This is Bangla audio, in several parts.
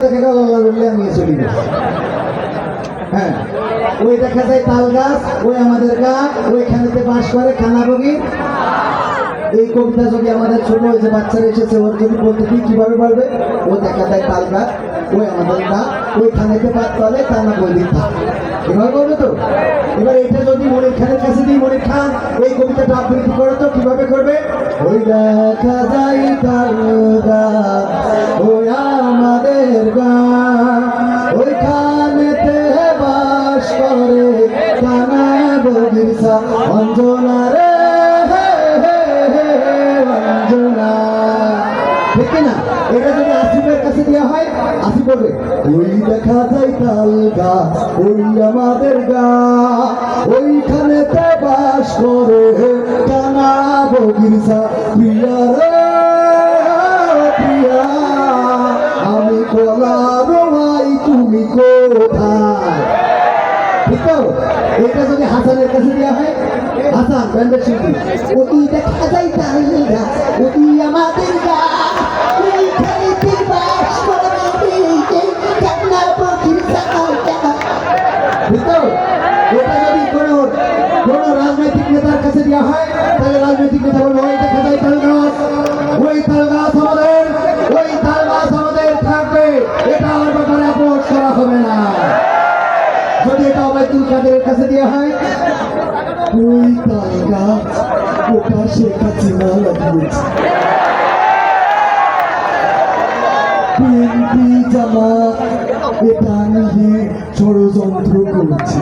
আমি চলি হ্যাঁ ওই দেখা যায় তাল গাছ ওই আমাদের গা ওইখানেতে বাস করে খানা বগি। এই কবিতা যদি আমাদের ছোট যে বাচ্চারা এসেছে ওর যদি বলতে কি কিভাবে বলবে, ও দেখা যায় তাল গাছ ওই আমাদের গা ওইখানেতে বাদ করে খানা বগি এভাবে বলবে তো। এবার এটা যদি মনির খানের কাছে দিই, মনির খান এই কবিতাটা আবৃত্তি করে তো কিভাবে করবে? ওই দেখা যায় তাল গাছ ওই আমাদের গা ওইখানেতে বাস করে কানা বগিরসা অঞ্জনা রে অঞ্জনা। ঠিক না? এটা যদি আসিফের কাছে দেওয়া হয়, আসিফ বলবে ওই দেখা যায় তাল গাছ ওই আমাদের গা ওইখানেতে বাস করে কানা বগিরসা প্রিয়া রে প্রিয়া আমি কলার ভাই তুমি কোথায়। ঠিক তো? এটা যদি হাসানের কাছে দেওয়া হয়, হাসান ব্যান্ডের শিল্পী ওই দেখা যায় তাল গাছ ওই আমাদের গা ওইখানেতে বাস করে কানা বগিরসা। ঠিক তো? এটা যদি কোনো রাজনৈতিক নেতার কাছে দেওয়া হয়, তাহলে রাজনৈতিক নেতা বলবে ওই দেখা যায় তাল গাছ ওই তাল গাছ আমাদের ওই তাল গাছ আমাদের থাকবে, এটা আমার ব্যাপারে আপোষ করা হবে না। যদি এটা ওবায়দুল কাদেরের কাছে দেওয়া হয়, ওই তাল গাছ ওটা শেখ হাসিনা লাগিয়েছে, বিএনপি জামাত এটা নিয়ে ষড়যন্ত্র করছে,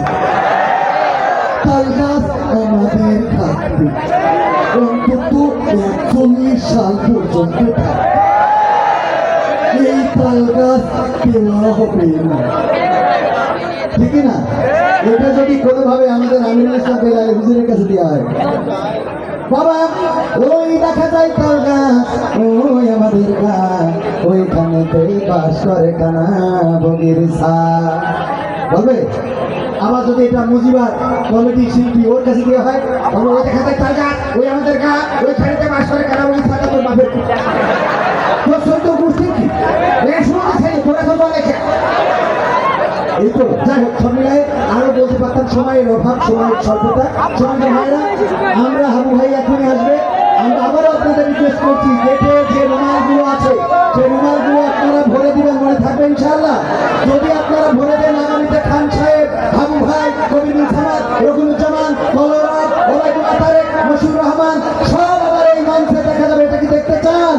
তাল গাছ আমাদের থাকবে অন্তত ৪১ সাল পর্যন্ত থাকবে, এই তাল গাছ দেওয়া হবে না। ঠিক না? এটা যদি কোনোভাবে আমাদের আমিরুল ইসলাম বেলাল হুজুরের কাছে দেওয়া হয়, বাবা ওই দেখা যায় তাল গাছ ওই আমাদের গা ওইখানেতে বাস করে কানা বগিরসা বলবে। আবার যদি এটা মুজিবার কমিটি শিল্পী ওর কাছে দেওয়া হয়, আমরা ওই দেখা যায় তাল গাছ ওই আমাদের গা ওইখানেতে বাস করে কানা বগিরসা। তোর বাপের তোর সত্য গোষ্ঠীর কি তোরা তো লেখে এই তো। যাই হোক, সব মিলায় আরো বলতে পারতাম, সময়ের অভাব, সময়ের স্বল্পতা। সময় ভাইরা আমরা হাবু ভাই এখনই আসবে। আমরা আবারও আপনাদের রিকোয়েস্ট করছি, গেটে যে রুমালগুলো আছে সেই রুমালগুলো আপনারা ভরে দিবেন, মনে থাকবে ইনশাআল্লাহ। যদি আপনারা ভরে দেন, আগামীতে খান সাহেব, হাবু ভাই, কবিরুল সামাদ, রঘুনুজ্জামান, কলরাত, ওবায়দুল তারেক, মশিউর রহমান সব আবার এই মঞ্চে দেখা যাবে। এটা কি দেখতে চান?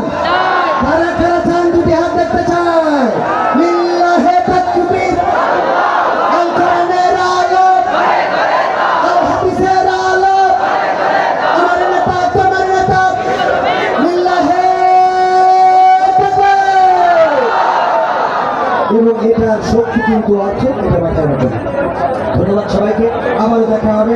কারা কারা চান? দুটি হাত দেখতে চায়। লিল্লাহে তাকবীর। এবং এটার শক্তি কিন্তু আছে, এটা মাথায় রাখবেন। ধন্যবাদ সবাইকে, আবারও দেখা হবে।